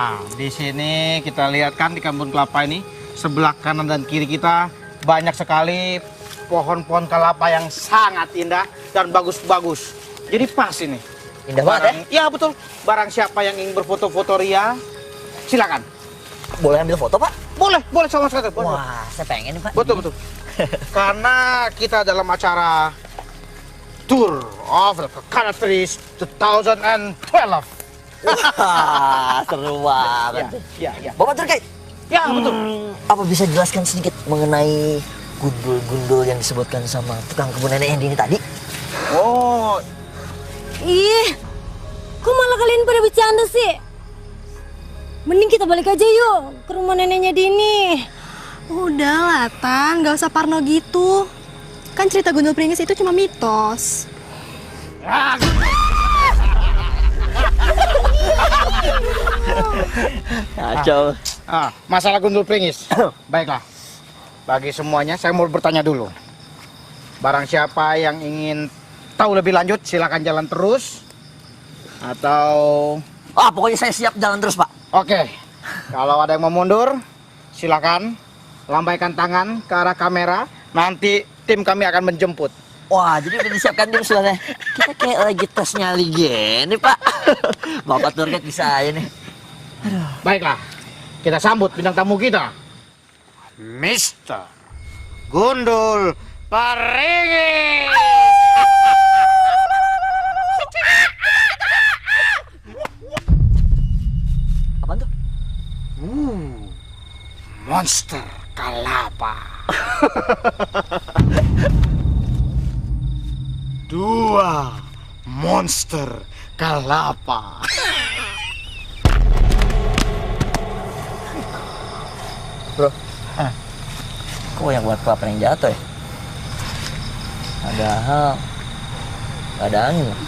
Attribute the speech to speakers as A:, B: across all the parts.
A: Nah, di sini kita lihat kan di kebun kelapa ini sebelah kanan dan kiri kita banyak sekali pohon-pohon kelapa yang sangat indah dan bagus-bagus. Jadi pas ini.
B: Indah banget
A: Ya betul. Barang siapa yang ingin berfoto-foto ria, silakan.
B: Boleh ambil foto, Pak?
A: Boleh sama sekali. Boleh.
B: Wah, saya pengen nih, Pak.
A: Betul. Karena kita dalam acara Tour of the Countries 2012.
B: Wah, seru banget.
A: Ya.
B: Bapak terkait?
A: Ya, betul.
B: Apa bisa jelaskan sedikit mengenai gundul-gundul yang disebutkan sama tukang kebun nenek Hendi ini tadi?
A: Oh,
C: Ih, kok malah kalian pada bercanda sih? Mending kita balik aja yuk ke rumah neneknya Dini.
D: Udah lah, Tan. Gak usah parno gitu. Kan cerita Gundul Pringis itu cuma mitos.
B: Kacau.
A: masalah gundul pringis. Baiklah. Bagi semuanya, saya mau bertanya dulu. Barang siapa yang ingin tahu lebih lanjut, silakan jalan terus. Atau...
B: Pokoknya saya siap jalan terus, Pak.
A: Oke. Kalau ada yang mau mundur, silakan lambaikan tangan ke arah kamera. Nanti tim kami akan menjemput.
B: Wah, jadi udah disiapkan tim sebenarnya. Kita kayak lagi tes nyali gini, Pak. Bapak Turket bisa aja nih.
A: Baiklah. Kita sambut bintang tamu kita. Mister Gundul Pringis.
B: Apaan tuh?
A: Monster kelapa. Dua monster kelapa.
B: Bro, kok yang buat kelapa yang jatuh ya? Padahal gak ada angin loh.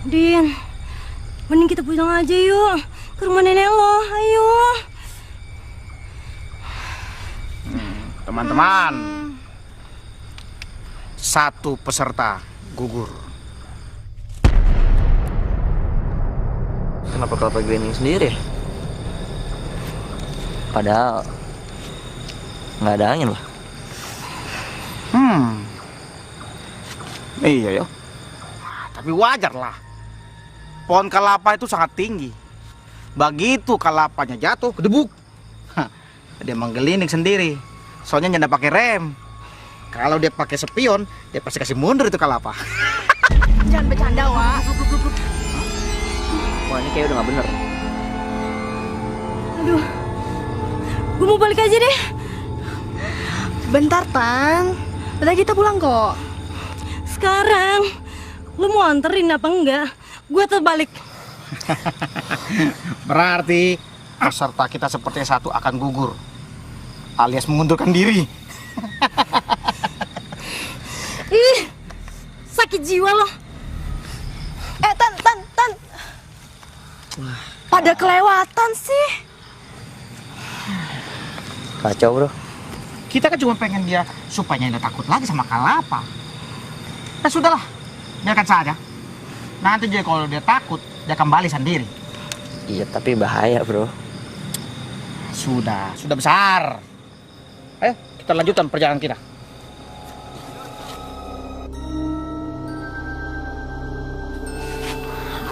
C: Din, mending kita pulang aja yuk ke rumah nenek lo. Ayo.
A: Teman-teman, satu peserta gugur.
B: Kenapa kelapa grinding sendiri? Padahal nggak ada angin loh.
A: Iya ya. Tapi wajar lah. Pohon kelapa itu sangat tinggi. Begitu kelapanya jatuh, kedebuk. Dia menggelinding sendiri. Soalnya nyanda pakai rem. Kalau dia pakai spion, dia pasti kasih mundur itu kelapa.
D: Jangan bercanda, Wak.
B: Wah, ini kayak udah nggak bener.
C: Aduh, gue mau balik aja deh.
D: Bentar, Tan. Bentar kita pulang kok.
C: Sekarang, lu mau anterin apa enggak? Gue terbalik.
A: Berarti peserta kita seperti satu akan gugur, alias mengundurkan diri.
C: Ih, sakit jiwa loh.
D: Tan. Pada kelewatan sih.
B: Kacau, bro.
A: Kita kan cuma pengen dia supaya tidak takut lagi sama kelapa. Ya sudahlah, biarkan saja. Nanti dia kalau dia takut, dia kembali sendiri.
B: Iya, tapi bahaya, bro.
A: Sudah besar. Ayo, kita lanjutkan perjalanan kita.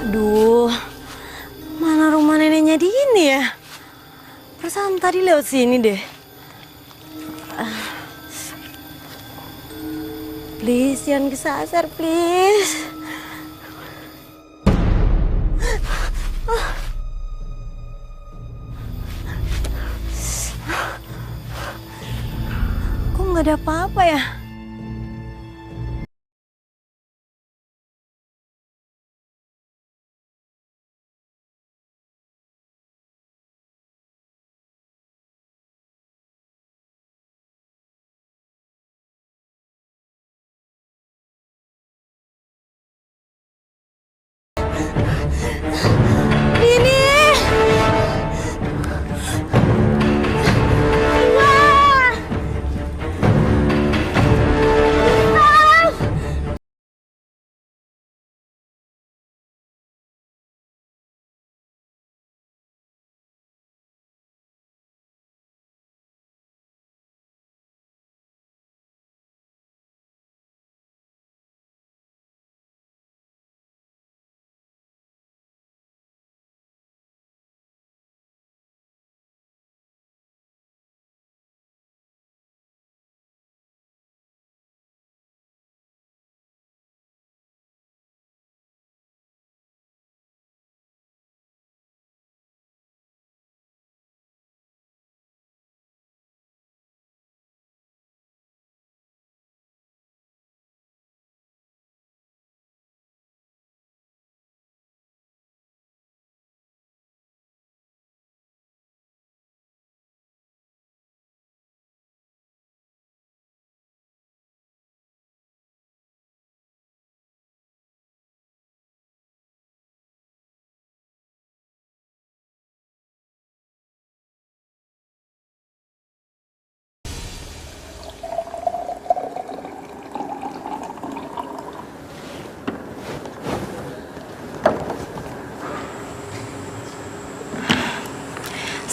C: Aduh, mana rumah neneknya Dini ya? Perasaan tadi lewat sini deh. Please, jangan kesasar, please. Kok nggak ada apa-apa ya? Dini! Wah!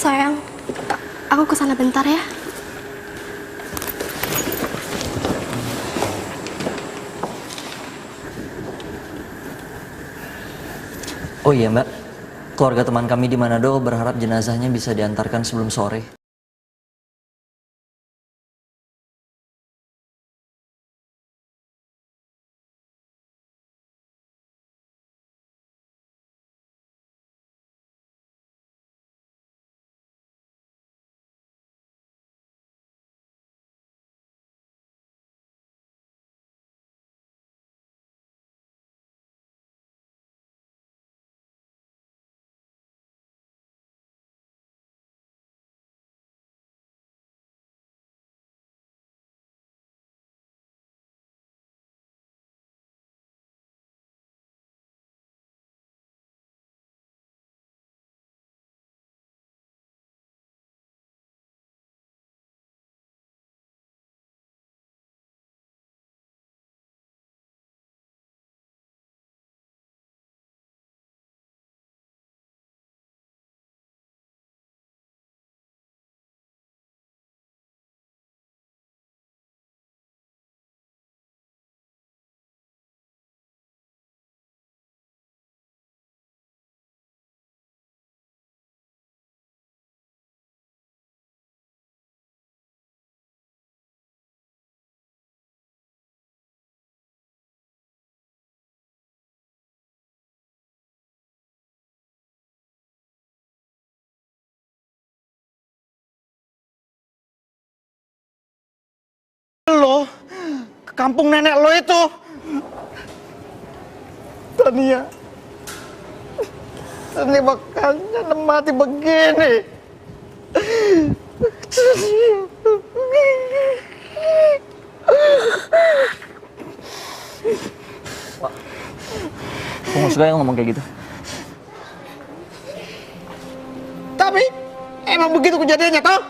D: Sayang, aku kesana bentar ya.
B: Oh iya Mbak, keluarga teman kami di Manado berharap jenazahnya bisa diantarkan sebelum sore.
A: Lo, ke kampung nenek lo itu. Tania. Tania makanya mati begini.
B: Aku nggak suka yang ngomong kayak gitu.
A: Tapi emang begitu kejadiannya toh?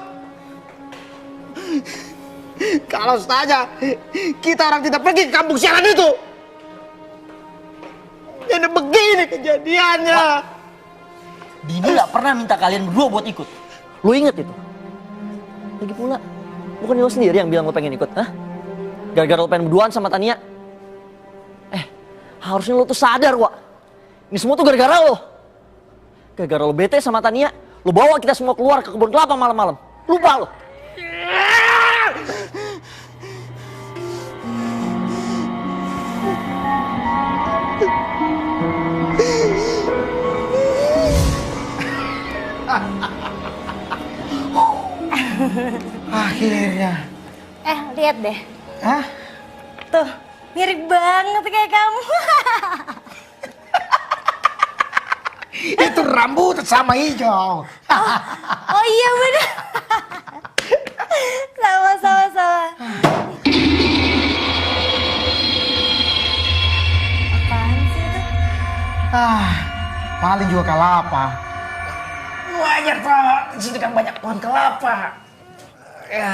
A: Kalau saja kita orang tidak pergi ke kampung sialan itu, jadi begini kejadiannya.
B: Dini nggak pernah minta kalian berdua buat ikut. Lu inget itu? Lagi pula, bukan lo sendiri yang bilang lo pengen ikut, hah? Gara-gara lo pengen berduaan sama Tania. Harusnya lo tuh sadar, Wak. Ini semua tuh gara-gara lo. Gara-gara lo bete sama Tania, lo bawa kita semua keluar ke kebun kelapa malam-malam. Lupa lo.
A: Akhirnya.
C: Lihat deh.
A: Hah?
C: Tuh, mirip banget kayak kamu.
A: Itu rambut sama hijau.
C: Oh iya bener. Sama. Apaan sih itu?
A: Paling juga kelapa. Wajar toh, di sini kan banyak pohon kelapa. Ya.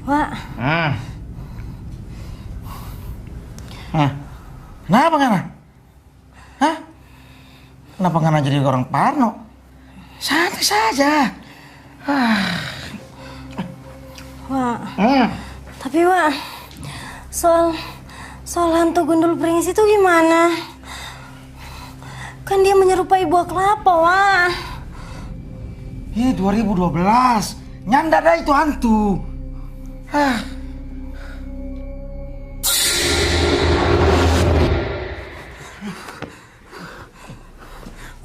C: Wak.
A: Kenapa Ngana? Hah? Kenapa Ngana jadi orang parno? Santai saja.
C: Wak. Tapi Wak, soal hantu gundul beringis itu gimana? Kan dia menyerupai buah kelapa, Wak.
A: 2012. Nyanda dah itu hantu.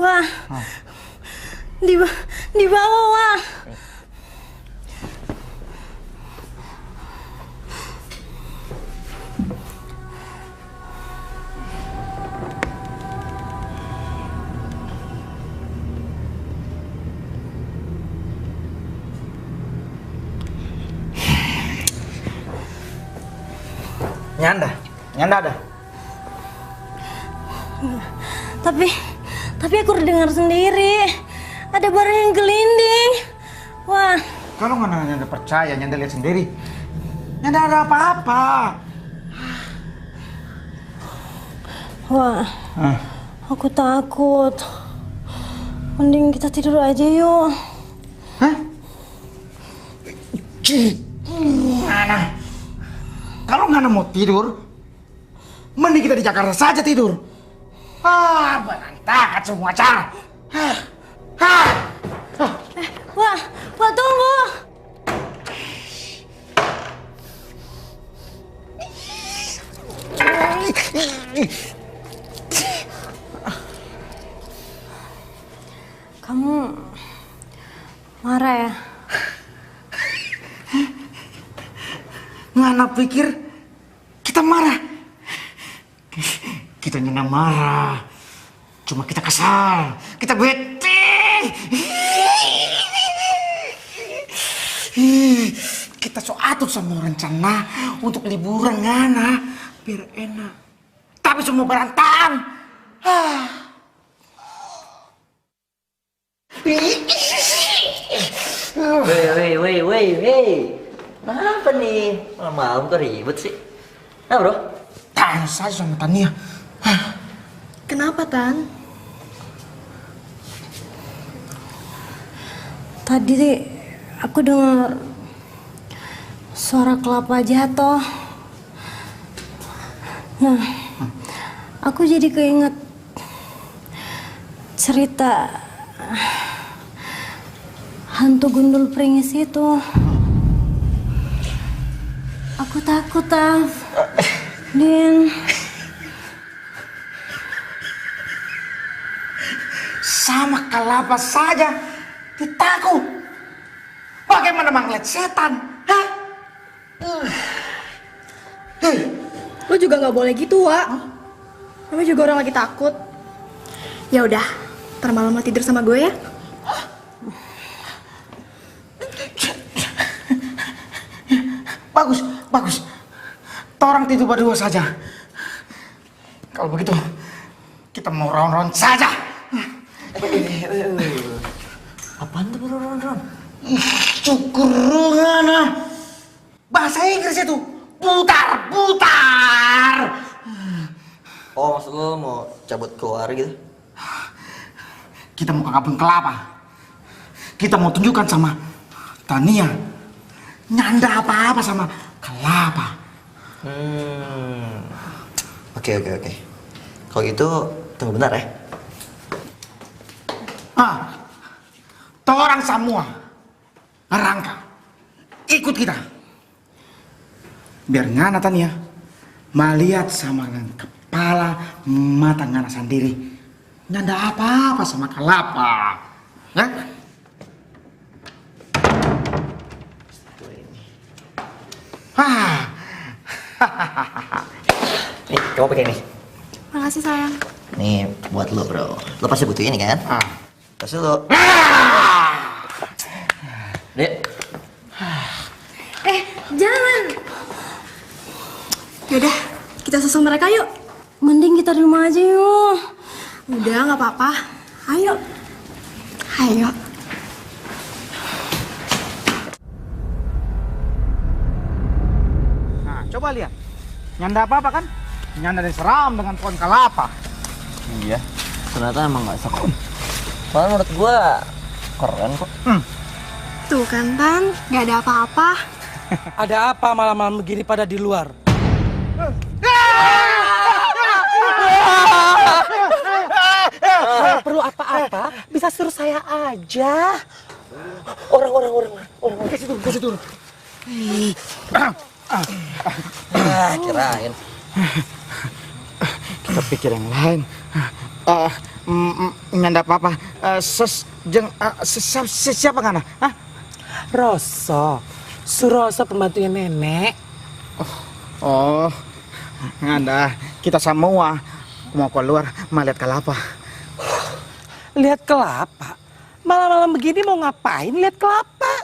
C: Wah, di bawah, Wah.
A: Nyanda ada.
C: Tapi aku udah dengar sendiri. Ada barang yang gelinding. Wah.
A: Kalau Nyanda percaya, Nyanda lihat sendiri. Nyanda ada apa-apa.
C: Wah, aku takut. Mending kita tidur aja yuk.
A: Hah? Ngana. Kalau Ngana mau tidur, mending kita di Jakarta saja tidur. Berantakan semua acara.
C: Wah tunggu. Kamu marah ya?
A: Ngana pikir kita marah? Kita nyenang marah. Cuma kita kesal, kita bete. Kita so atur sama rencana untuk liburan Ngana biar enak. Tapi semua berantakan.
B: Wey. Kenapa nih? Malam-malam kok ribet sih? Nah bro?
A: Tanya saja sama Tania.
D: Kenapa, Tan?
C: Tadi aku dengar suara kelapa jatuh. Nah, aku jadi keinget cerita hantu gundul pringis itu. Aku takut, Taf. Din.
A: Sama kelapa saja ditakut. Bagaimana melihat setan? Hah?
D: Lu juga nggak boleh gitu, Wak. Namanya juga orang lagi takut. Ya udah, ntar malam lo tidur sama gue ya.
A: Bagus. Torang tidur berdua saja. Kalau begitu, kita mau round-round saja.
B: Apaan tuh ron?
A: Cukur Ngana. Bahasa Inggris itu putar.
B: Oh maksud lo mau cabut keluar gitu?
A: Kita mau ke kebun kelapa. Kita mau tunjukkan sama Tania. Nyanda apa-apa sama kelapa.
B: Oke. Kalau gitu tunggu bentar ya.
A: Torang semua ngerangka ikut kita. Biar Ngana Tania melihat sama kepala mata Ngana sendiri. Nyanda apa-apa sama kelapa. Hah?
B: Nih, coba pakai nih.
D: Makasih, sayang.
B: Nih buat lo bro. Lo pasti butuh ini kan? Pasti lo. Dek.
C: Jangan.
D: Yaudah, kita susul mereka yuk.
C: Mending kita di rumah aja yuk.
D: Udah, nggak apa-apa. Ayo.
A: Nah, coba lihat. Nyanda apa-apa kan? Nyanda diseram dengan pohon kelapa.
B: Iya. Ternyata emang nggak serem. Malah menurut gua keren kok.
D: Tuh kan, Tan. Nggak ada apa-apa.
E: Ada apa malam-malam begini pada di luar? Kalau perlu apa-apa, bisa suruh saya aja. Orang. Kasih turun.
B: Kirain.
A: Kita pikir yang lain. Nyanda apa-apa. Siapa Ngana? Hah?
E: Roso, Suroso pembantunya nenek.
A: Oh, Nganda, kita semua mau keluar melihat kelapa.
E: Lihat kelapa? Malam-malam begini mau ngapain lihat kelapa?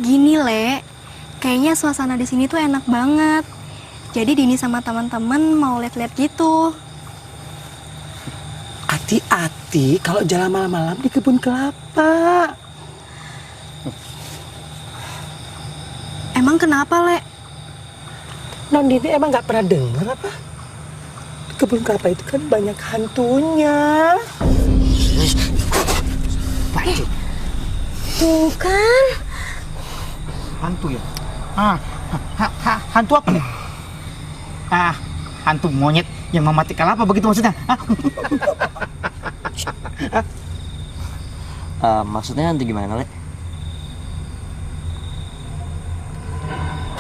D: Gini, Le. Kayaknya suasana di sini tuh enak banget. Jadi Dini sama teman-teman mau lihat-lihat gitu.
E: Hati-hati kalau jalan malam-malam di kebun kelapa.
D: Emang kenapa, Le?
E: Non Dini emang nggak pernah dengar apa? kebun kelapa itu kan banyak hantunya.
A: Bajing.
C: Tuh kan.
A: Hantu ya? Hantu apa nih? Hantu monyet yang memati kelapa begitu maksudnya?
B: Maksudnya hantu gimana, Le?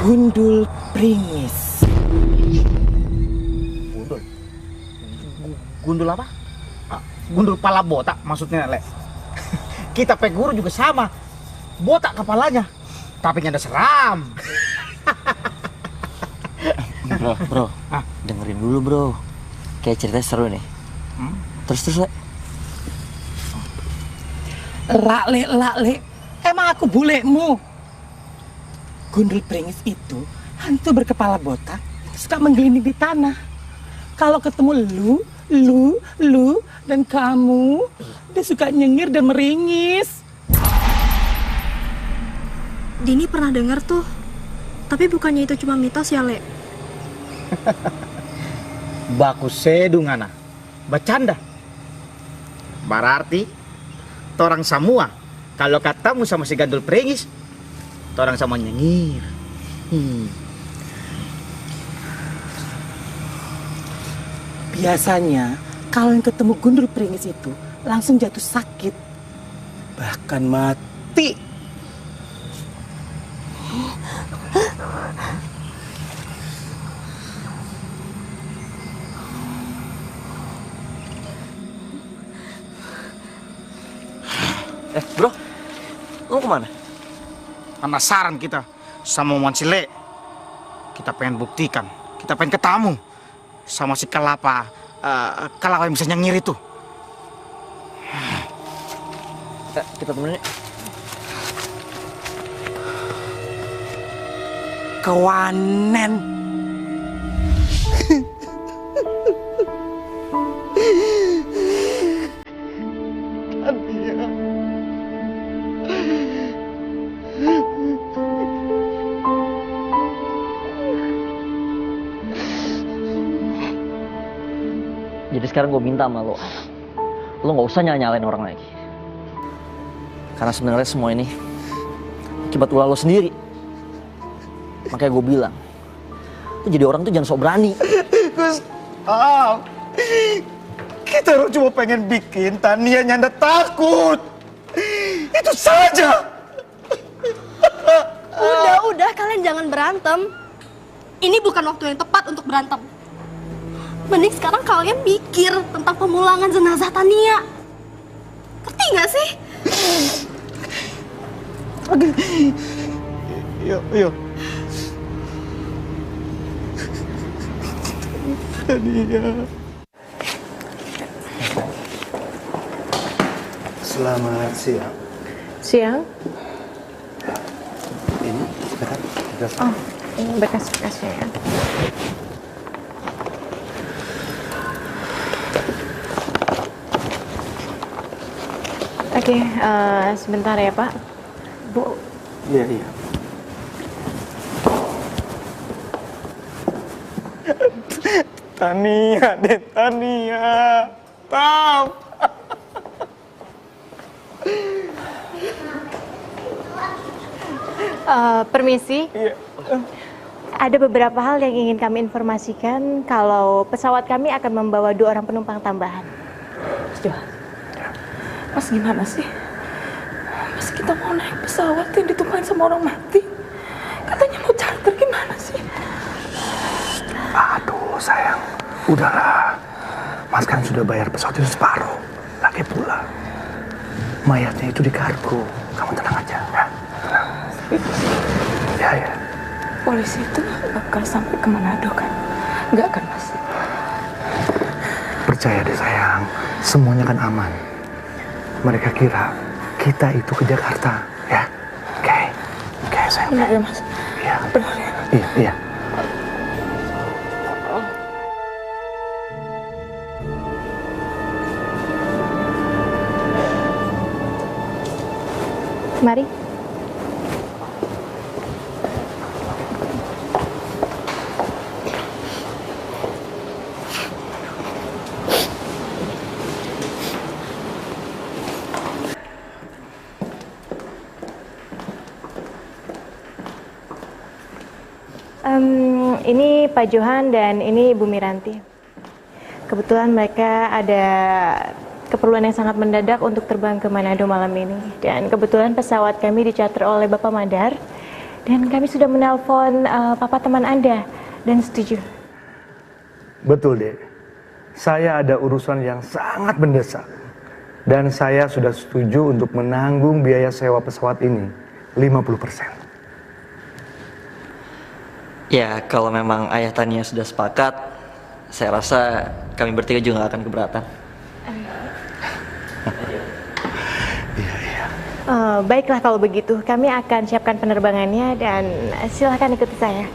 E: Gundul Pringis.
A: Gundul apa? Gundul pala botak maksudnya, Le. Kita pe guru juga sama. Botak kepalanya. Tapi ada seram.
B: Bro, dengerin dulu, bro. Kayak ceritanya seru nih. Terus, Le.
E: Lak, emang aku bulemu? Gundul Pringis itu hantu berkepala botak, suka menggelinding di tanah. Kalau ketemu lu, dan kamu, dia suka nyengir dan meringis.
D: Dini pernah dengar tuh. Tapi bukannya itu cuma mitos ya, Le?
A: Baku sedungana. Bercanda. Berarti torang semua kalau ketemu sama si Gundul Pringis, torang sama nyengir.
E: Biasanya kalau yang ketemu Gundul Pringis itu langsung jatuh sakit, bahkan mati.
B: Bro, lu kemana?
A: Penasaran kita sama Mansile. Kita pengen buktikan, kita pengen ketemu sama si kelapa yang bisa nyengir itu.
B: Kita temenin.
E: Kewanen.
B: Jadi sekarang gue minta sama lo nggak usah nyalain orang lagi. Karena sebenarnya semua ini akibat ulah lo sendiri. Makanya gue bilang, lo jadi orang tuh jangan sok berani.
A: Gustaf, kita cuma pengen bikin Tania nyanda takut. Itu saja.
D: Udah, kalian jangan berantem. Ini bukan waktu yang tepat untuk berantem. Mending sekarang kalian mikir tentang pemulangan jenazah Tania. Ngerti nggak sih?
A: Yuk. Tania.
F: Selamat siang.
G: Siang?
F: Ini berkas.
G: Oh, ini berkas-berkasnya ya. Oke, sebentar ya Pak. Bu.
F: Iya. Tania. Tam.
G: Permisi.
F: Iya.
G: Ada beberapa hal yang ingin kami informasikan kalau pesawat kami akan membawa 2 orang penumpang tambahan.
H: Mas gimana sih? Mas kita mau naik pesawat yang ditumpangi sama orang mati. Katanya mau charter, gimana sih?
F: Aduh sayang, udahlah. Mas kan sudah bayar pesawat itu separuh. Lagi pula mayatnya itu di kargo. Kamu tenang aja ya. Tenang. Ya.
H: Polisi itu bakal sampai ke Manado kan? Enggak kan Mas?
F: Percaya deh sayang, semuanya kan aman. Mereka kira kita itu ke Jakarta, ya? Oke, sayang.
H: Benar ya Mas?
F: Iya.
H: Benar ya?
F: Iya.
G: Mari. Ini Pak Johan dan ini Ibu Miranti. Kebetulan mereka ada keperluan yang sangat mendadak untuk terbang ke Manado malam ini. Dan kebetulan pesawat kami dicater oleh Bapak Madar. Dan kami sudah menelpon Papa teman Anda dan setuju.
F: Betul, Dek. Saya ada urusan yang sangat mendesak. Dan saya sudah setuju untuk menanggung biaya sewa pesawat ini 50%.
B: Ya, kalau memang ayah Tania sudah sepakat, saya rasa kami bertiga juga nggak akan keberatan.
G: Baiklah kalau begitu, kami akan siapkan penerbangannya dan silakan ikuti saya.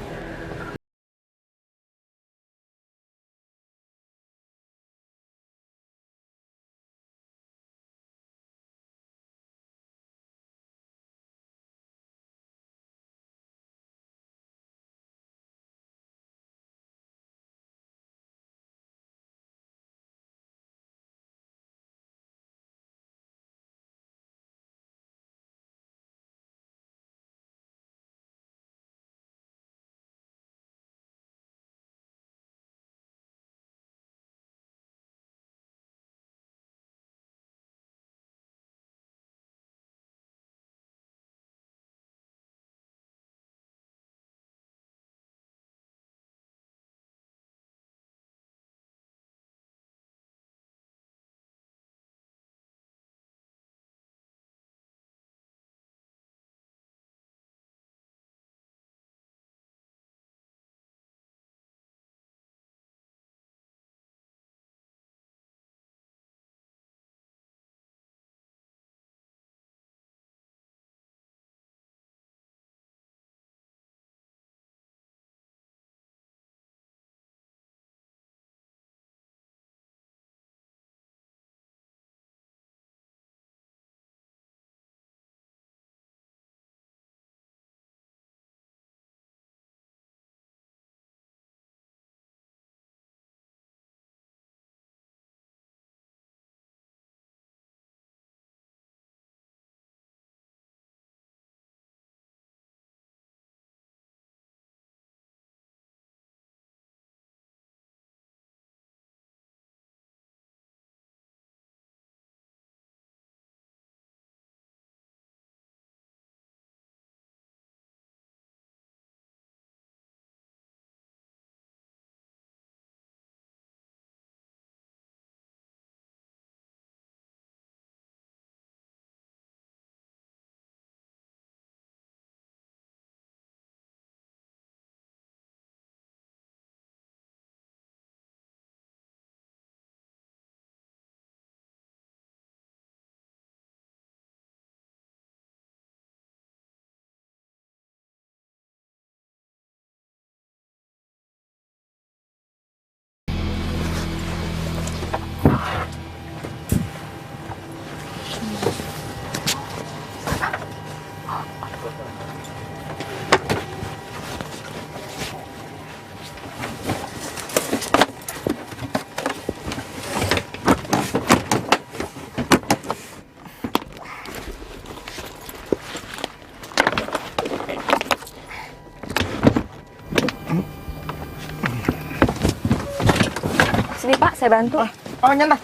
H: Sini Pak, saya bantu.
A: Oh, nyantai.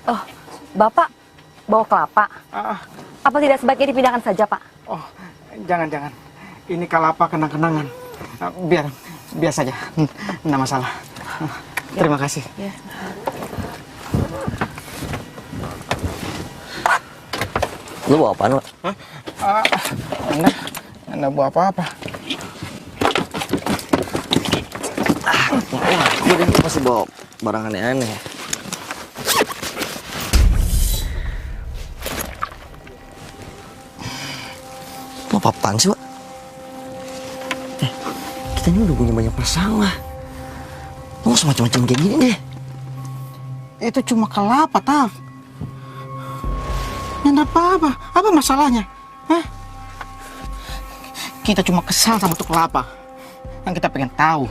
H: Oh, Bapak bawa kelapa. Apa tidak sebaiknya dipindahkan saja, Pak?
A: Oh, jangan. Ini kelapa kenang-kenangan. Biar saja. Nggak masalah. Terima kasih.
H: Ya.
B: Lu bawa apaan, Wak?
A: Nggak bawa apa-apa.
B: Gue deh pasti bawa barang aneh-aneh. Lu apa-apaan sih, Wak? Kita ini udah punya banyak masalah. Lu nggak usah macam-macam kayak gini deh.
A: Itu cuma kelapa, Taf. Nggak apa-apa. Apa masalahnya? Hah? Kita cuma kesal sama tuh kelapa. Yang kita pengen tahu,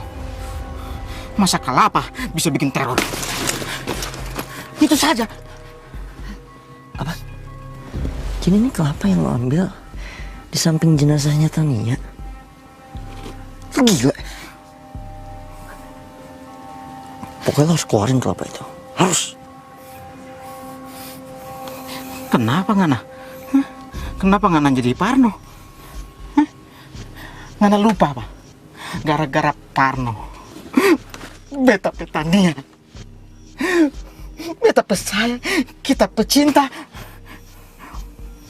A: masa kelapa bisa bikin teror? Itu saja.
B: Apa? Jadi ini kelapa yang lo ambil di samping jenazahnya Tania? Lu gila? Pokoknya lo harus keluarin kelapa itu. Harus.
A: Kenapa Ngana? Hah? Kenapa Ngana jadi Parno? Hah? Ngana lupa apa? Gara-gara Parno. Beta petania. Beta pesayang, kita pecinta.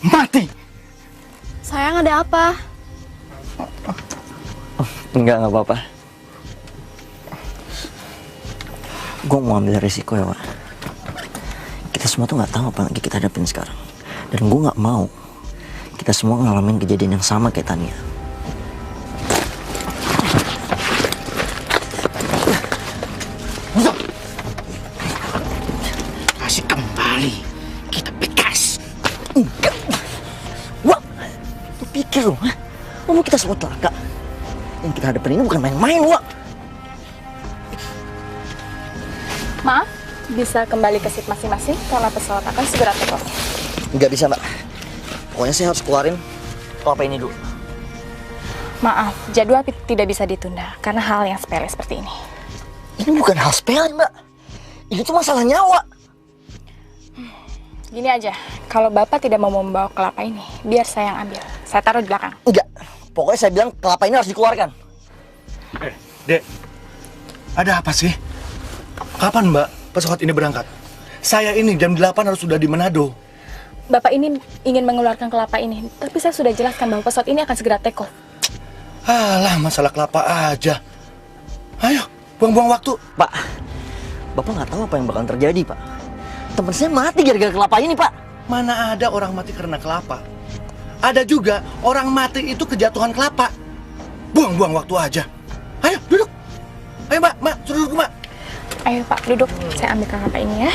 A: Mati.
D: Sayang, ada apa?
B: Enggak apa-apa. Gue mau ambil resiko ya, Wak. Kita semua tuh nggak tahu apa lagi kita hadapin sekarang. Dan gue nggak mau kita semua ngalamin kejadian yang sama kayak Tania.
A: Kasih kembali. Kita bekas.
B: Enggak. Wak, lu pikir lu, ha? Lu mau kita semua celaka? Yang kita hadapin ini bukan main-main, Wak.
H: Maaf, bisa kembali ke seat masing-masing karena pesawat akan segera take off.
B: Nggak bisa, Mbak. Pokoknya saya harus keluarin kelapa ini dulu.
H: Maaf, jadwal tidak bisa ditunda karena hal yang sepele seperti ini.
B: Ini bukan hal sepele, Mbak. Ini tuh masalah nyawa.
H: Gini aja, kalau Bapak tidak mau membawa kelapa ini, biar saya yang ambil. Saya taruh di belakang.
B: Enggak. Pokoknya saya bilang kelapa ini harus dikeluarkan.
F: Dek, ada apa sih? Kapan Mbak pesawat ini berangkat? Saya ini jam 8 harus sudah di Manado.
H: Bapak ini ingin mengeluarkan kelapa ini, tapi saya sudah jelaskan bahwa pesawat ini akan segera take off.
F: Alah, masalah kelapa aja. Ayo, buang-buang waktu.
B: Pak, Bapak nggak tahu apa yang bakal terjadi, Pak. Teman saya mati gara-gara kelapa ini, Pak.
F: Mana ada orang mati karena kelapa? Ada juga orang mati itu kejatuhan kelapa. Buang-buang waktu aja. Ayo, duduk. Ayo, Mbak, suruh duduk, Mbak.
H: Ayo Pak, duduk. Saya ambil kelapa ini ya.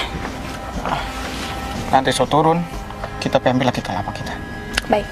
A: Nanti so turun, kita ambil lagi kelapa kita.
H: Baik.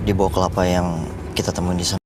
B: Di bawah kelapa yang kita temuin di sana.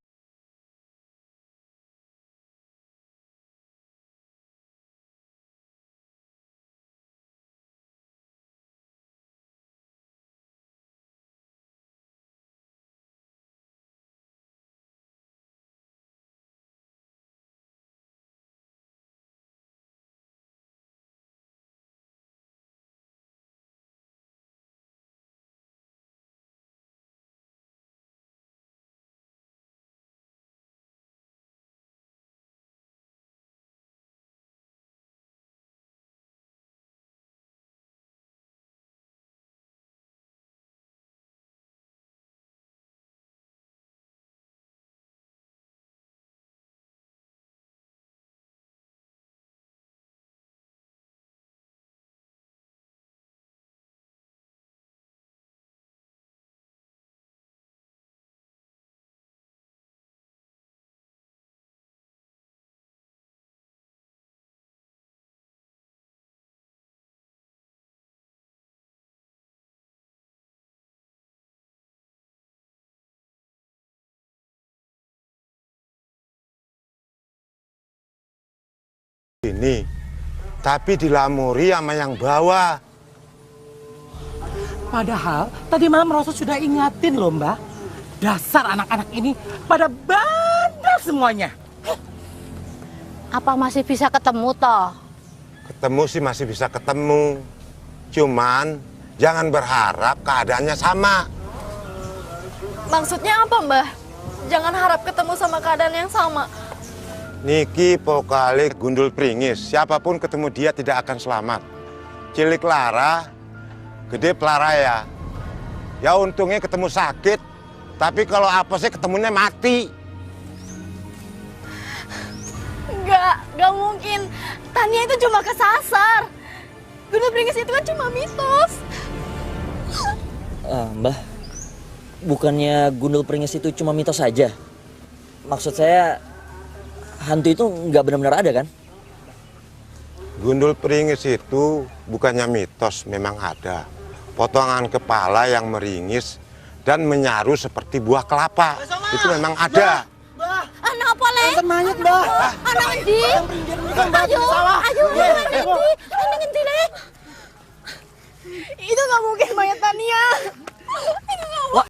I: sini, tapi dilamuri sama yang bawa.
E: Padahal tadi malam Rosa sudah ingatin loh Mbak. Dasar anak-anak ini pada bandel semuanya.
C: Apa masih bisa ketemu toh?
I: Ketemu sih masih bisa ketemu. Cuman jangan berharap keadaannya sama.
D: Maksudnya apa, Mbah? Jangan harap ketemu sama keadaan yang sama.
I: Niki Pokali Gundul Pringis, siapapun ketemu dia tidak akan selamat. Cilik Lara, gede Pelaraya. Ya untungnya ketemu sakit, tapi kalau apa sih ketemunya mati.
D: Enggak mungkin. Tania itu cuma kesasar. Gundul Pringis itu kan cuma mitos.
B: Mbah, bukannya Gundul Pringis itu cuma mitos saja? Maksud saya, hantu itu nggak benar-benar ada kan?
I: Gundul Pringis itu bukannya mitos, memang ada. Potongan kepala yang meringis dan menyaru seperti buah kelapa. Itu memang ada.
C: Anak apa le?
E: Mayat Mbak.
C: Anak endi? Ayo, anak endi le?
D: Itu nggak mungkin mayat Tania. Itu nggak mungkin.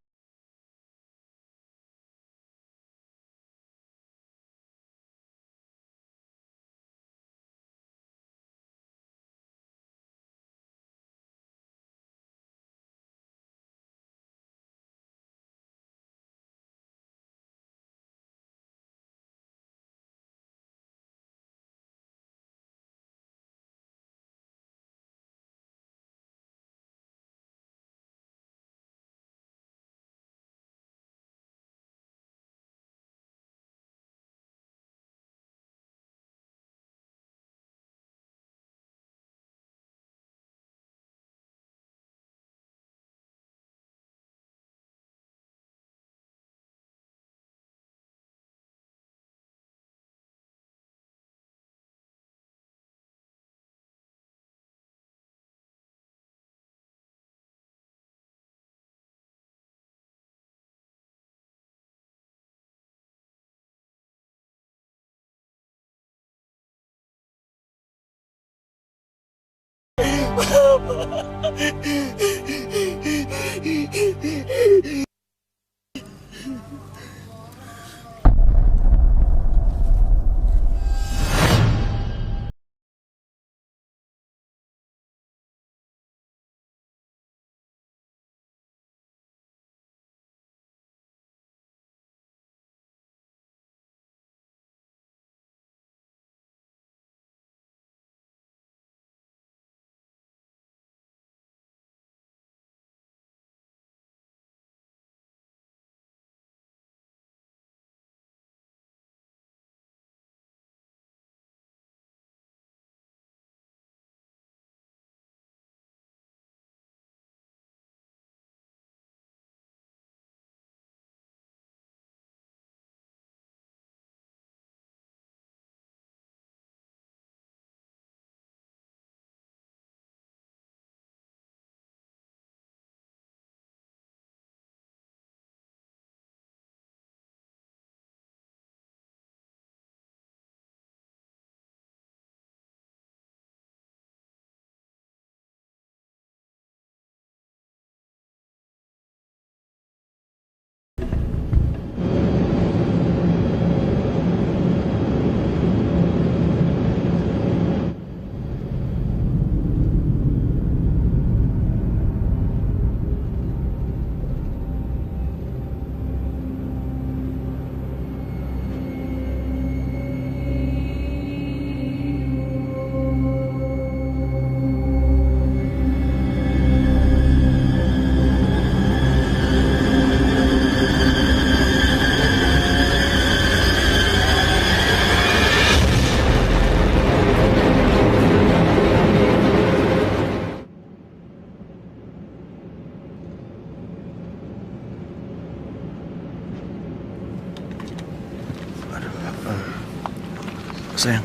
F: Sayang,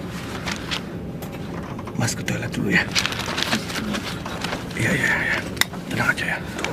F: Mas ke toilet dulu ya. Iya. Tenang aja ya. Tuh.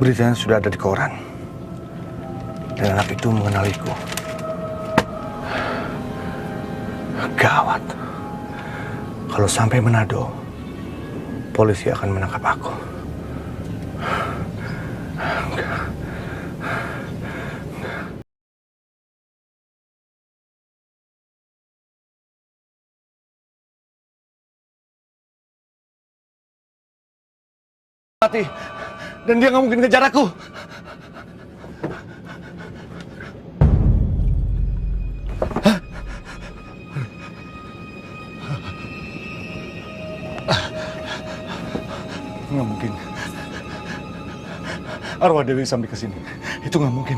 F: Beritanya sudah ada di koran. Dan anak itu mengenaliku. Gawat. Kalau sampai Manado, polisi akan menangkap aku. Mati. Dan dia nggak mungkin ngejar aku. Nggak mungkin. Arwah Dewi sampai ke sini. Itu nggak mungkin.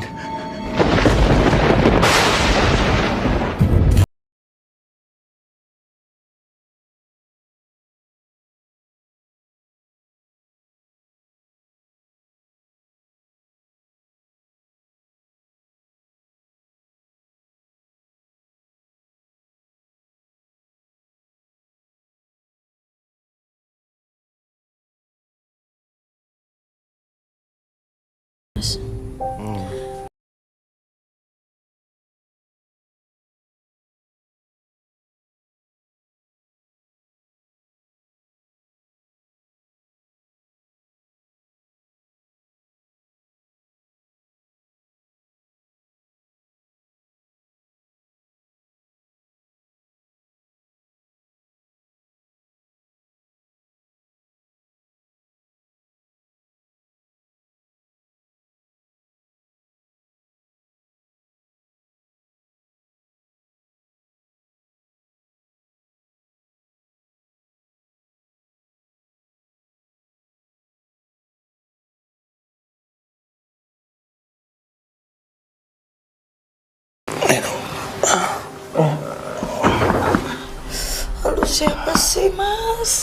H: Aduh, siapa sih, Mas?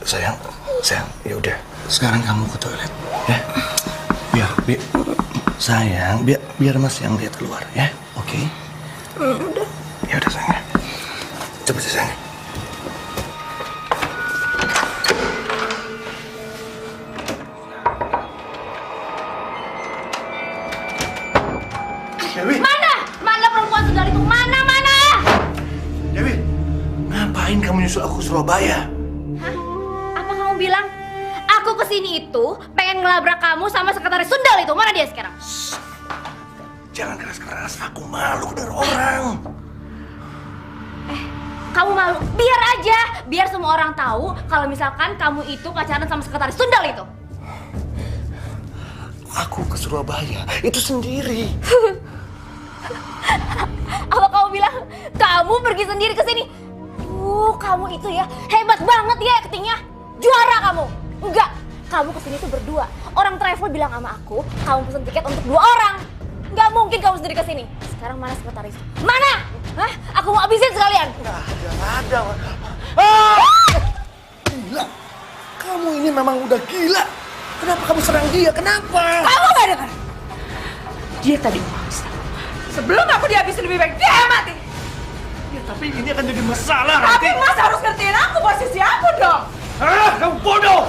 F: Sayang, ya udah. Sekarang kamu ke toilet, ya. Biar Mas yang lihat keluar, ya. Oke?
H: Udah.
F: Ya udah sayang. Cepet ya sayang. Dewi.
D: Mana perempuan sundal itu? Mana?
F: Dewi, ngapain kamu nyusul aku ke Surabaya?
D: Hah? Apa kamu bilang? Aku kesini itu pengen ngelabrak kamu sama sekretaris sundal itu. Mana dia sekarang?
F: Jangan keras-keras, aku malu dari orang.
D: Kamu malu? Biar aja. Biar semua orang tahu kalau misalkan kamu itu pacaran sama sekretaris sundal itu.
F: Aku ke Surabaya, itu sendiri.
D: Apa kamu bilang kamu pergi sendiri ke sini? Kamu itu ya hebat banget ya actingnya. Juara kamu. Enggak, kamu kesini tuh berdua. Orang travel bilang sama aku, kamu pesen tiket untuk 2 orang. Nggak mungkin kamu sendiri kesini. Sekarang mana sekretaris? Mana? Hah? Aku mau habisin sekalian.
F: Nggak ada. Gila, kamu ini memang udah gila. Kenapa kamu serang dia? Kenapa?
H: Kamu gak dengar? Dia tadi memaksa. Sebelum aku dihabisin lebih baik dia mati.
F: Ya, tapi ini akan jadi masalah
H: Tapi
F: nanti.
H: Mas harus ngertiin aku posisi aku dong.
F: Kamu bodoh.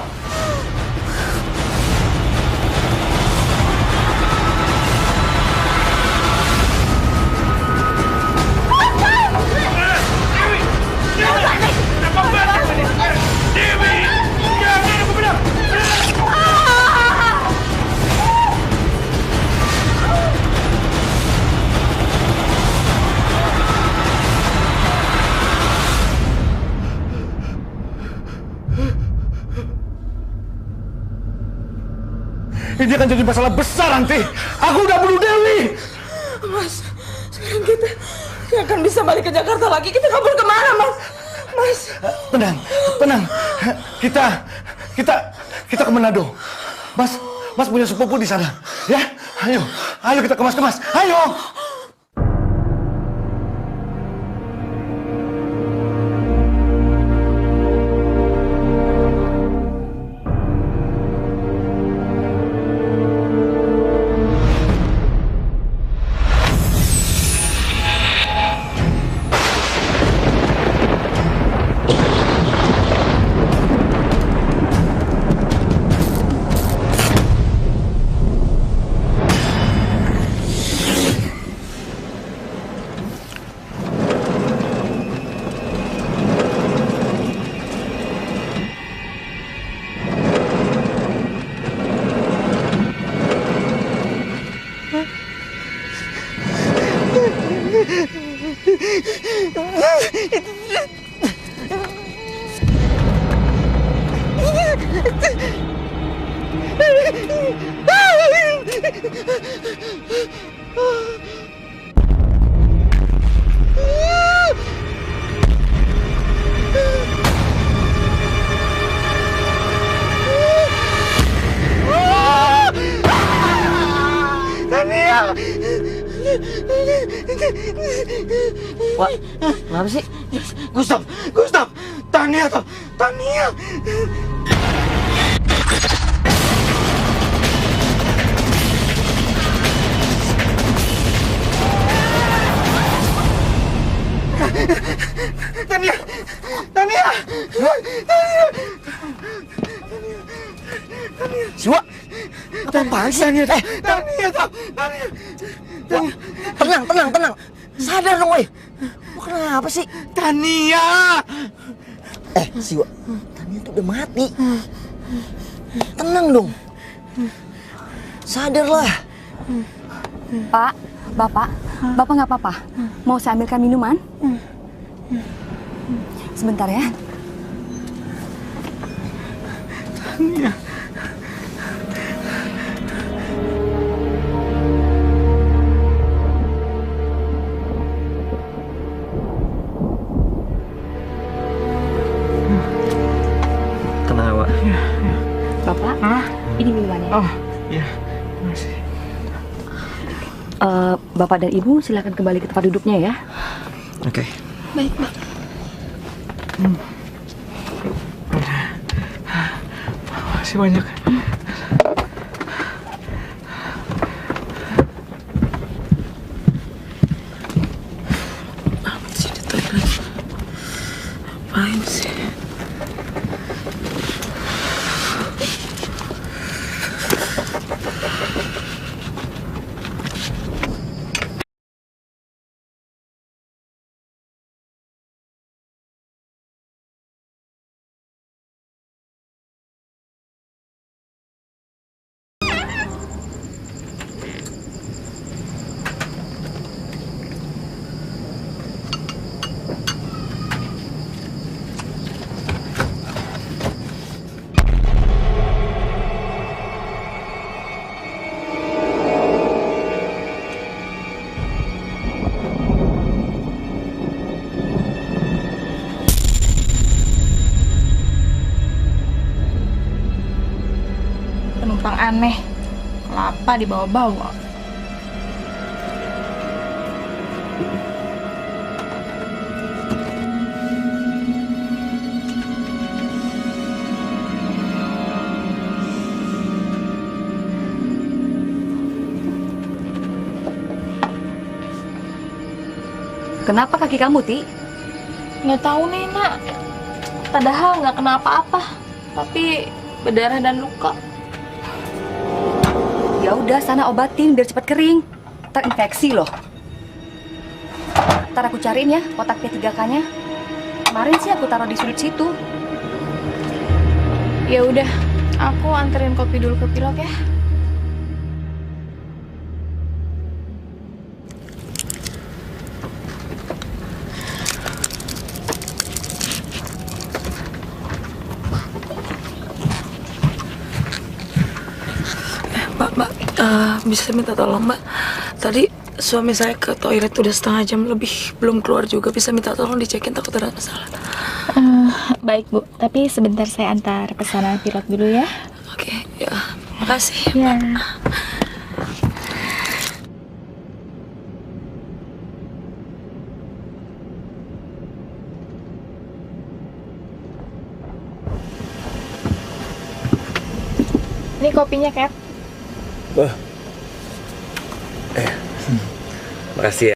F: Ini akan jadi masalah besar nanti. Aku udah bunuh Dewi.
H: Mas, sekarang kita nggak akan bisa balik ke Jakarta lagi. Kita kabur kemana, Mas? Mas.
F: Tenang. Kita ke Manado. Mas punya sepupu di sana. Ya, ayo kita kemas-kemas. Ayo.
B: Wah, kenapa sih?
A: Gustaf, Gustaf, Tania toh, Tania. Tania, Tania, Tania.
B: Siwa, apa-apaan sih?
A: Tania, Tania, Tania.
B: Tenang, tenang, tenang. Sadar dong, woi. Lu kenapa sih?
A: Tania.
B: Siwa, Tania tuh udah mati. Tenang dong. Sadarlah.
H: Pak, Bapak nggak apa-apa? Mau saya ambilkan minuman? Sebentar ya.
A: Tania.
B: Tenang, Wak.
H: Bapak, ini minumannya.
A: Oh, iya. Makasih.
H: Bapak dan Ibu silakan kembali ke tempat duduknya ya.
B: Oke.
D: Baik, Mbak.
A: Makasih banyak.
E: Ngapain sih?
H: Penumpang aneh. Kelapa dibawa-bawa. Kenapa kaki kamu, Ti?
G: Nggak tahu nih, Nak. Padahal nggak kena apa-apa, tapi berdarah dan luka.
H: Ya udah, sana obatin biar cepat kering. Ntar infeksi loh. Ntar aku cariin ya kotak P3K-nya. Kemarin sih aku taruh di sudut situ.
G: Ya udah, aku anterin kopi dulu ke pilot ya.
E: Mbak, bisa minta tolong, Mbak? Tadi suami saya ke toilet udah setengah jam lebih, belum keluar juga. Bisa minta tolong dicekin, takut ada masalah.
G: Baik, Bu. Tapi sebentar saya antar pesanan pilot dulu ya.
E: Oke, ya. Makasih,
G: Ya.
E: Mbak.
G: Ini kopinya, Kat.
J: Makasih ya.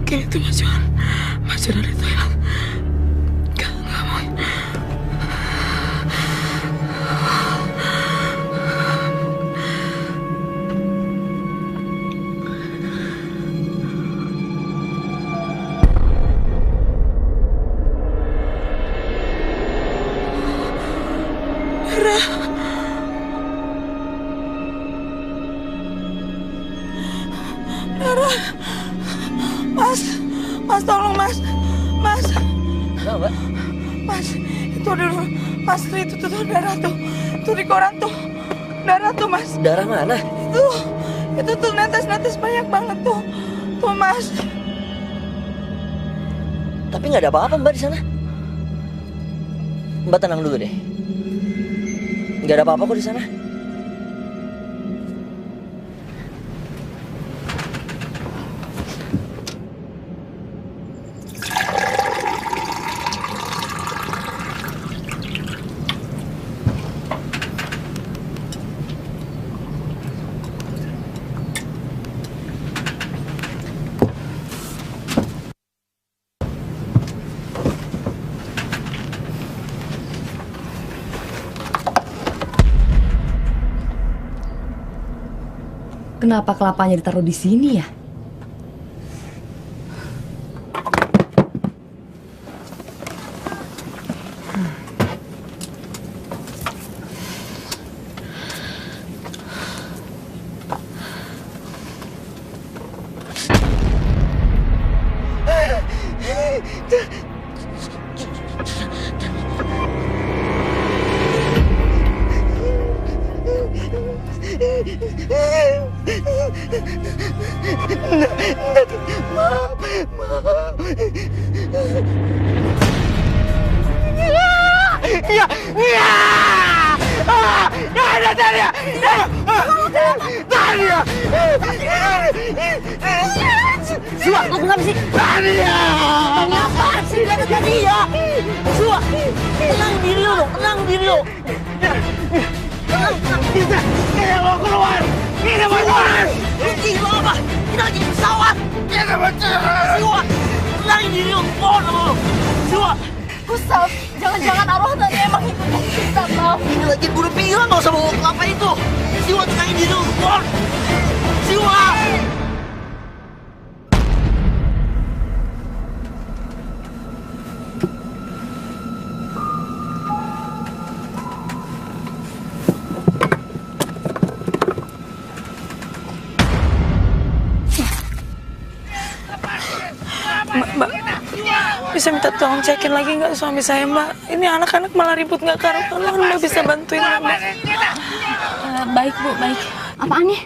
E: mungkin itu Mas Johan. Mas Johan di toilet. Nggak mau. Mas, tolong Mas.
B: Kenapa?
E: Mas, itu dulu. Mas, itu tuh darah tuh. Tuh di koran tuh. Darah tuh Mas.
B: Darah mana?
E: Itu tuh netes banyak banget tuh. Tuh Mas.
B: Tapi nggak ada apa-apa Mbak di sana. Mbak tenang dulu deh. Nggak ada apa-apa kok di sana.
J: Kenapa kelapanya ditaruh di sini ya?
B: Sua, lu kenapa sih? Kenapa sih? Lihat dia. Sua, tenang diri lo dong, tenang diri lo. Kita mau keluar. Kita mau keluar. Lu apa? Kita lagi di pesawat. Kita mau keluar. Sua, tenang diri lo. Mohon. Sua.
D: Gustaf, jangan-jangan arwah tadi emang ikutin kita, Bang.
B: Ini lagi buru bilang nggak usah bawa kelapa itu. Siwa tenangin diri lu, Bon. Siwa.
E: Mbak, bisa minta tolong cekin lagi nggak suami saya, Mbak? Ini anak-anak malah ribut nggak karuan. Mbak bisa bantuin nggak, Mbak?
J: Baik Bu, baik.
D: Apaan nih?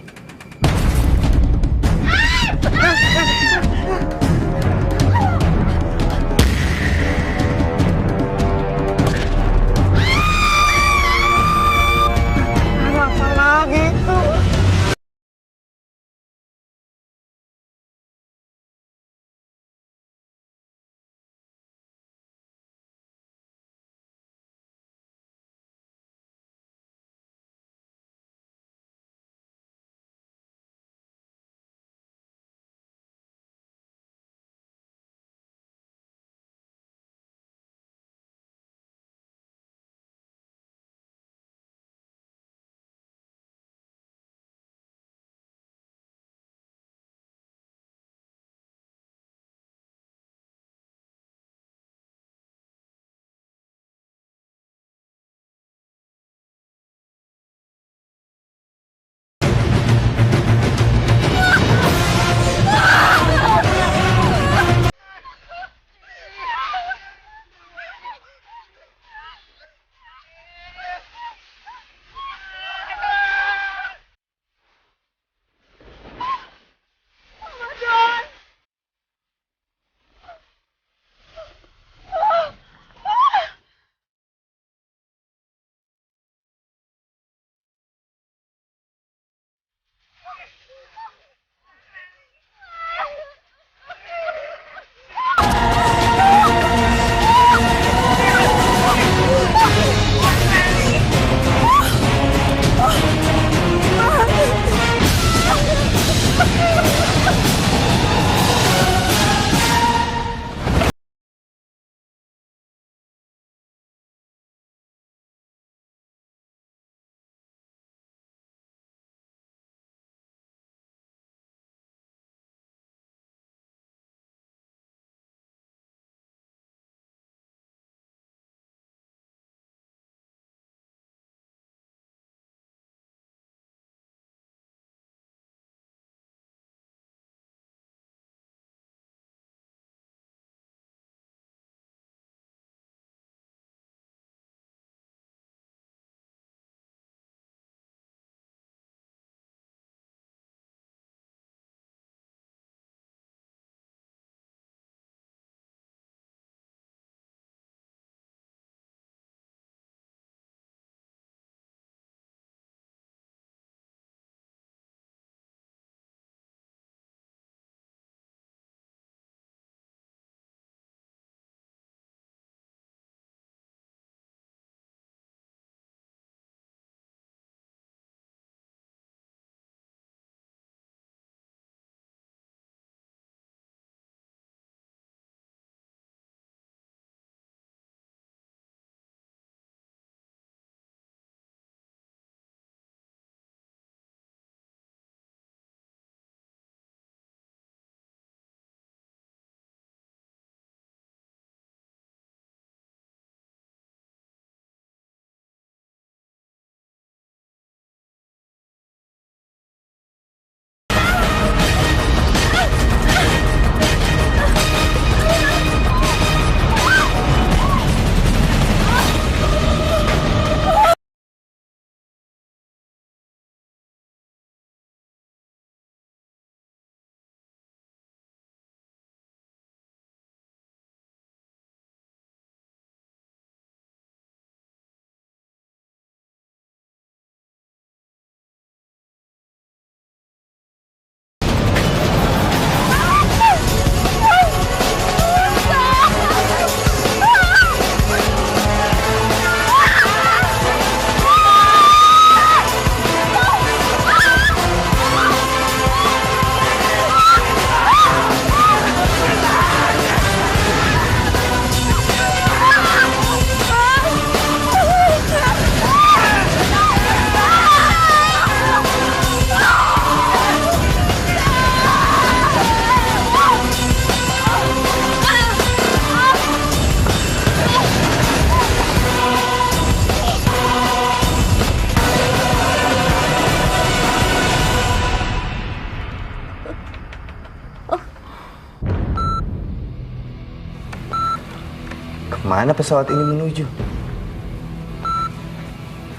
K: Kemana pesawat ini menuju?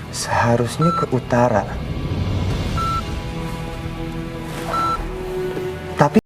K: Seharusnya ke utara. Tapi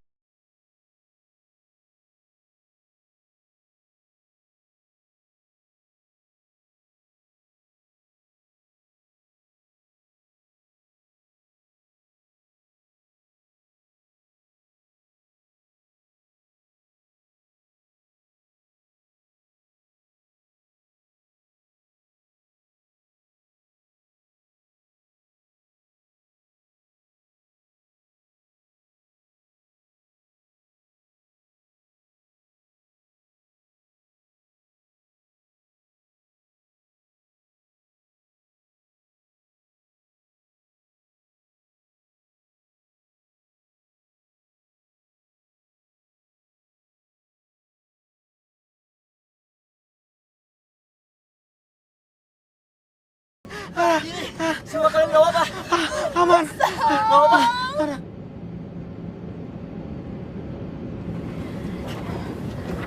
B: Semua kalian gak apa-apa.
A: Aman.
B: Gak apa-apa.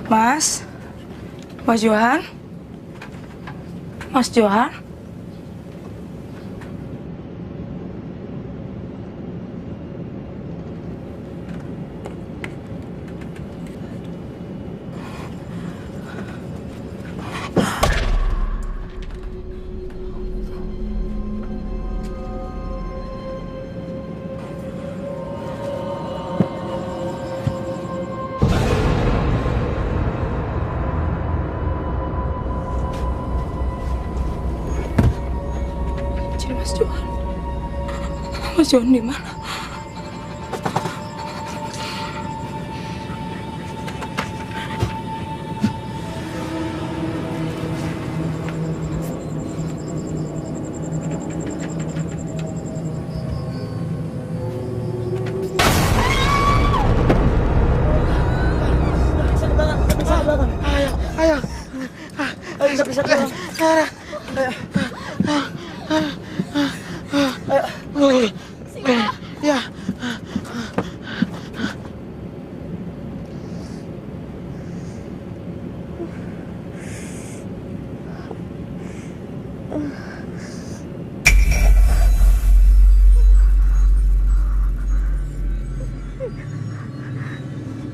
E: Mas Johan? Mas Johan? Mas Johan di mana?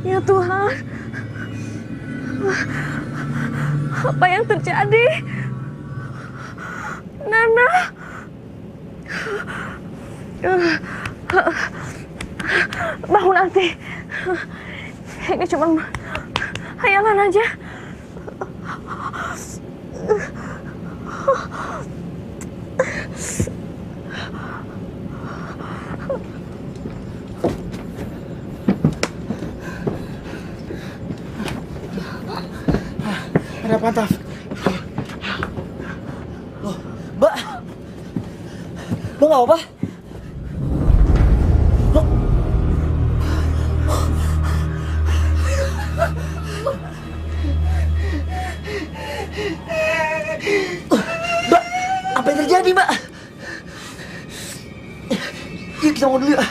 H: Ya Tuhan, apa yang terjadi? Nana, bangun nanti. Ini cuma hayalan aja.
A: Ada apa, Taf?
B: Loh, Mbak gak apa-apa? Mbak, apa yang terjadi, Mbak? Yuk kita mau dulu yuk.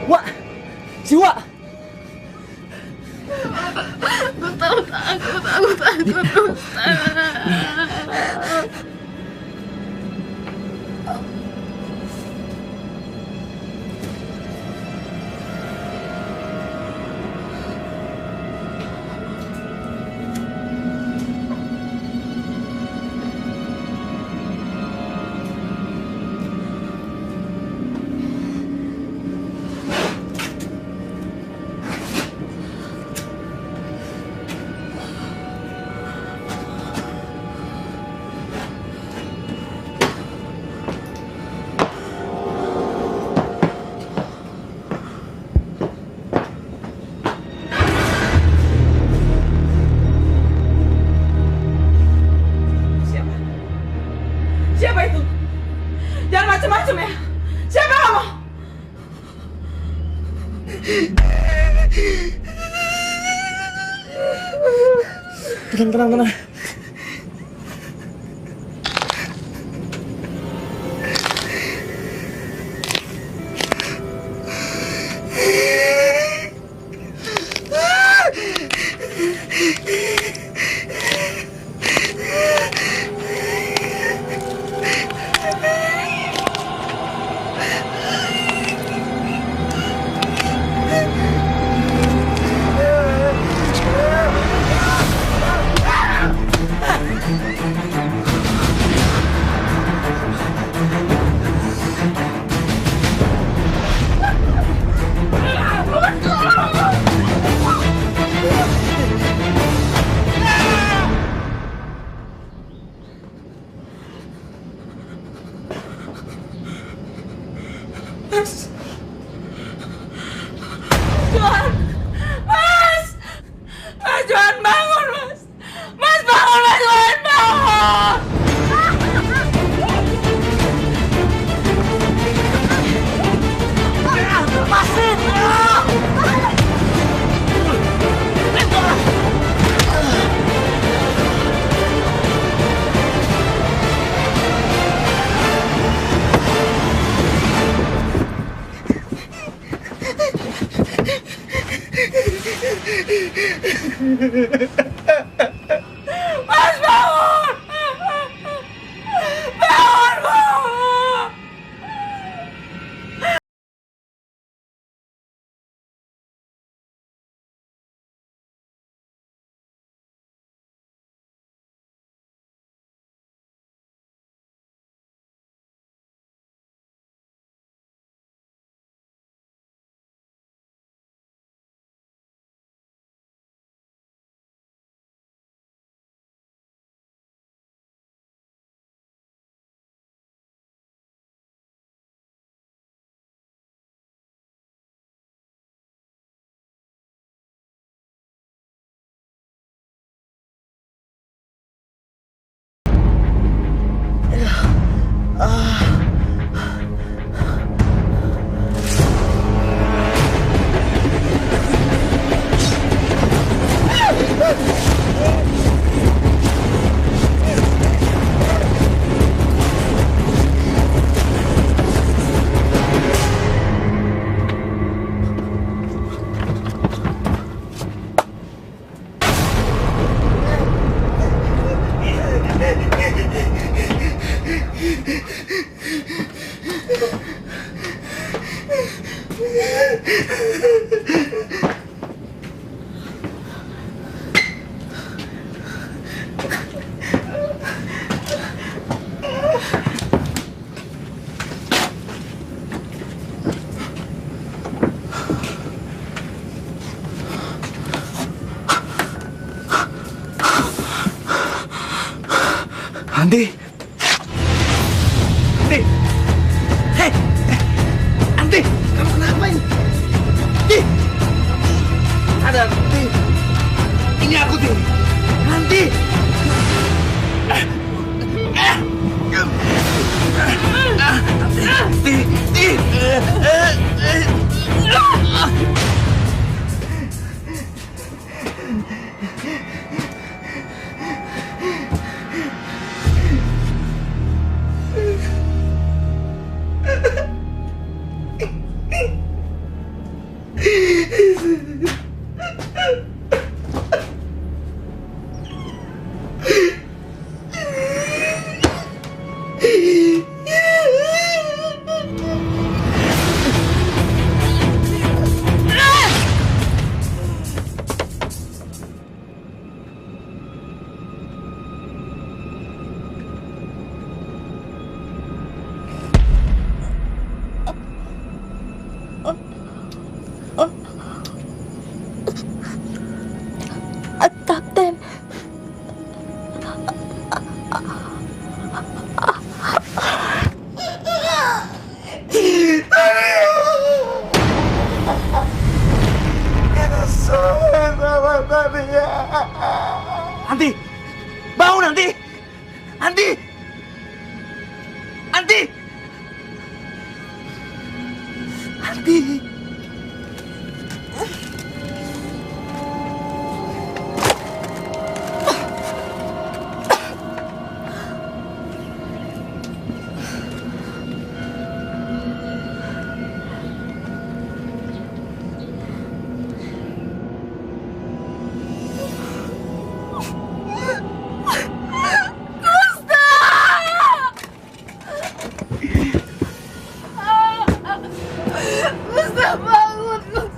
B: Wak, si Wak.
H: Aku takut. Siapa itu? Jangan macam-macam ya. Siapa kamu?
B: Tenang.
E: Mas. Johan. Mas. Mas Johan bangun, Mas. Mas bangun, Mas Johan bangun. Lepasin. Mas bangun! Bangun, bangun!
F: Andi! Andi! Hei! Andi! Kamu kenapa ini? Andi! Ada Andi! Ini aku, Ti! Andi!
H: Kapten.
F: Andi! Bangun, Andi! Andi! Andi! Andi!
H: Gustaf bangun, Gustaf.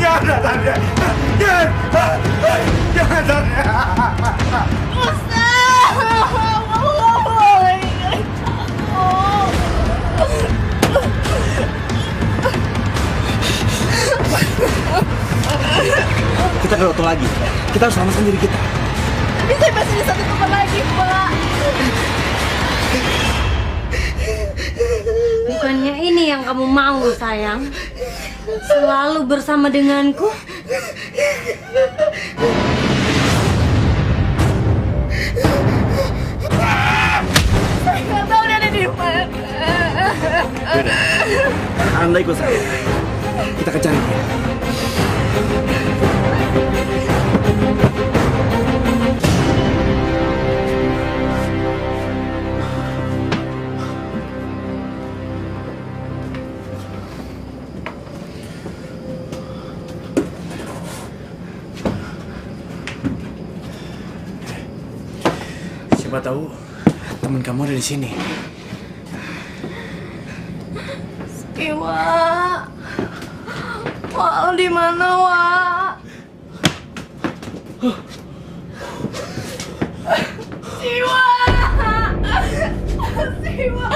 F: Ya,
A: kita ke hotel lagi. Kita harus selamatkan diri kita.
D: Tapi saya masih di satu tempat lagi, Pak.
C: Bukannya ini yang kamu mau, sayang? Selalu bersama denganku?
D: Saya nggak tahu dia ada di mana.
A: Anda ikut saya. Kita akan cari dia.
F: Siapa tahu teman kamu ada di sini.
D: Iwa, Wak, di mana, Wak? Siwa, Siwa,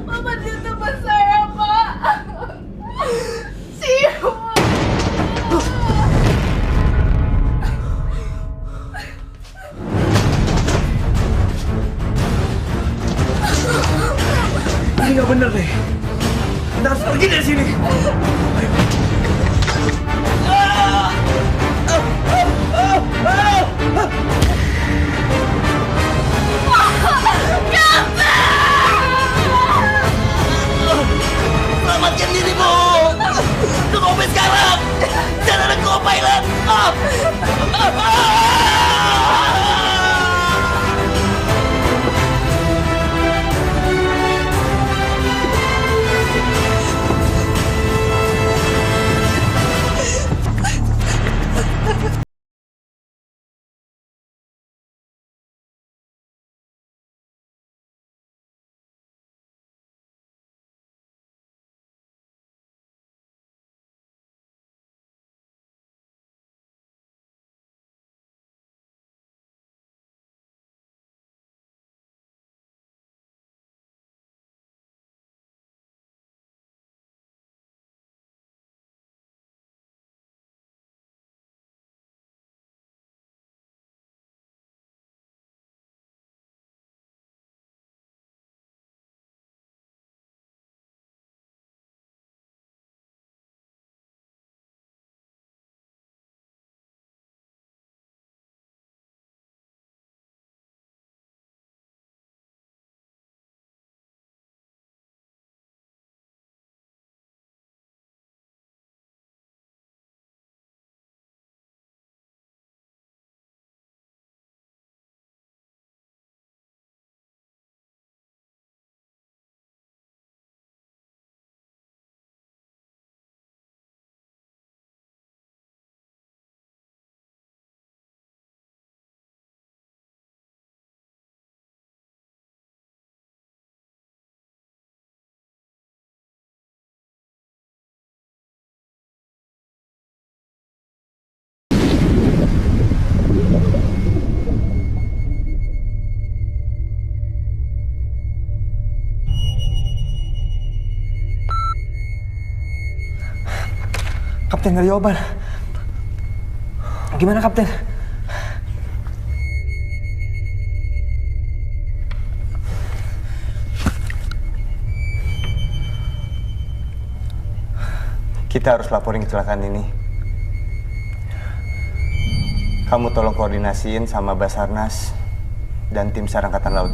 D: Mama di tempat saya, Pak. Siwa.
F: Ini nggak bener deh. Kita harus pergi dari sini.
B: Selamatkan diri, Bu! Tunggu Ope sekarang! Jangan ada co-pilot!
K: Kapten, nggak ada jawaban. Gimana, Kapten? Kita harus laporin kecelakaan ini. Kamu tolong koordinasiin sama Basarnas dan tim SAR Angkatan Laut.